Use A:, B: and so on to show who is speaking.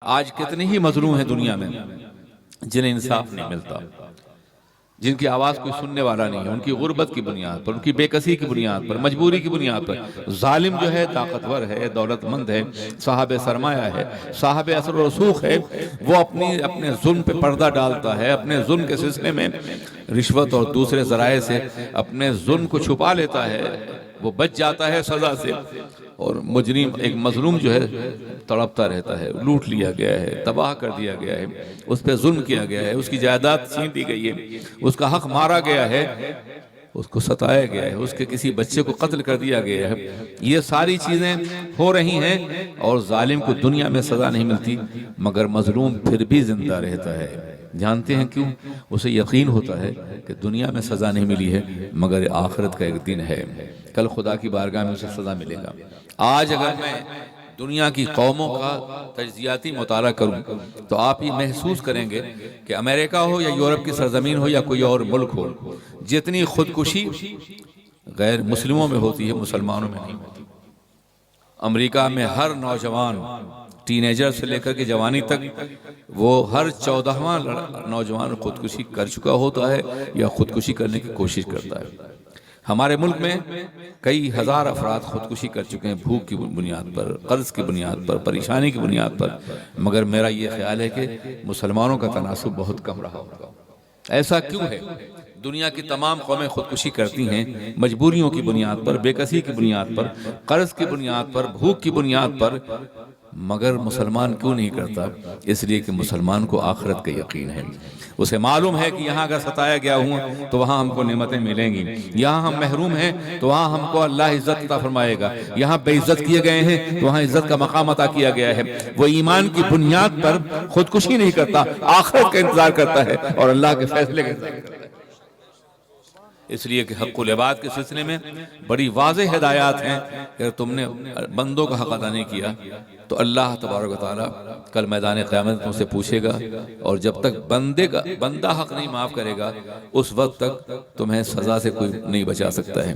A: آج کتنے ہی مظلوم ہیں دنیا میں جنہیں انصاف نہیں ملتا، جن کی آواز کوئی سننے والا نہیں ہے، ان کی غربت کی بنیاد پر، ان کی بے کسی کی بنیاد پر، مجبوری کی بنیاد پر۔ ظالم جو ہے طاقتور ہے، دولت مند ہے، صاحب سرمایہ ہے، صاحب اثر و رسوخ ہے، وہ اپنے ظلم پہ پردہ ڈالتا ہے، اپنے ظلم کے سلسلے میں رشوت اور دوسرے ذرائع سے اپنے ظلم کو چھپا لیتا ہے، وہ بچ جاتا ہے سزا سے، اور مجرم ایک مظلوم جو ہے تڑپتا رہتا ہے، لوٹ لیا گیا ہے، تباہ کر دیا گیا ہے، اس پہ ظلم کیا گیا ہے، اس کی جائیداد چھین لی گئی ہے، اس کا حق مارا گیا ہے، اس کو ستایا گیا ہے، اس کے کسی بچے کو قتل کر دیا گیا ہے۔ یہ ساری چیزیں ہو رہی ہیں اور ظالم کو دنیا میں سزا نہیں ملتی، مگر مظلوم پھر بھی زندہ رہتا ہے۔ جانتے ہیں کیوں؟ اسے یقین ہوتا ہے کہ دنیا میں سزا نہیں ملی ہے مگر آخرت کا ایک دن ہے، کل خدا کی بارگاہ میں اسے سزا ملے گا۔ آج اگر میں دنیا کی قوموں کا تجزیاتی مطالعہ کروں تو آپ یہ محسوس کریں گے کہ امریکہ ہو یا یورپ کی سرزمین ہو یا کوئی اور ملک ہو، جتنی خودکشی غیر مسلموں میں ہوتی ہے مسلمانوں میں نہیں ہوتی۔ امریکہ میں ہر نوجوان ٹین ایجر سے لے کر کے جوانی تک وہ ہر 14واں نوجوان خودکشی کر چکا ہوتا ہے یا خودکشی کرنے کی کوشش کرتا ہے۔ ہمارے ملک میں کئی ہزار افراد خودکشی کر چکے ہیں، بھوک کی بنیاد پر، قرض کی بنیاد پر، پریشانی کی بنیاد پر، مگر میرا یہ خیال ہے کہ مسلمانوں کا تناسب بہت کم رہا ہوگا۔ ایسا کیوں ہے؟ دنیا کی تمام قومیں خودکشی کرتی ہیں مجبوریوں کی بنیاد پر، بے کسی کی بنیاد پر، قرض کی بنیاد پر، بھوک کی بنیاد پر، مگر مسلمان کیوں نہیں کرتا؟ اس لیے کہ مسلمان کو آخرت کا یقین ہے، اسے معلوم ہے کہ یہاں اگر ستایا گیا ہوں تو وہاں ہم کو نعمتیں ملیں گی، یہاں ہم محروم ہیں تو وہاں ہم کو اللہ عزت عطا فرمائے گا، یہاں بے عزت کیے گئے ہیں تو وہاں عزت کا مقام عطا کیا گیا ہے۔ وہ ایمان کی بنیاد پر خودکشی نہیں کرتا، آخرت کا انتظار کرتا ہے اور اللہ کے فیصلے کا انتظار کرتا ہے۔ اس لیے کہ حق العباد کے سلسلے میں بڑی واضح ہدایات ہیں کہ تم نے بندوں کا حق ادا نہیں کیا تو اللہ تبارک و تعالیٰ کل میدان قیامت تم سے پوچھے گا، اور جب تک بندہ حق نہیں معاف کرے گا اس وقت تک تمہیں سزا سے کوئی نہیں بچا سکتا ہے۔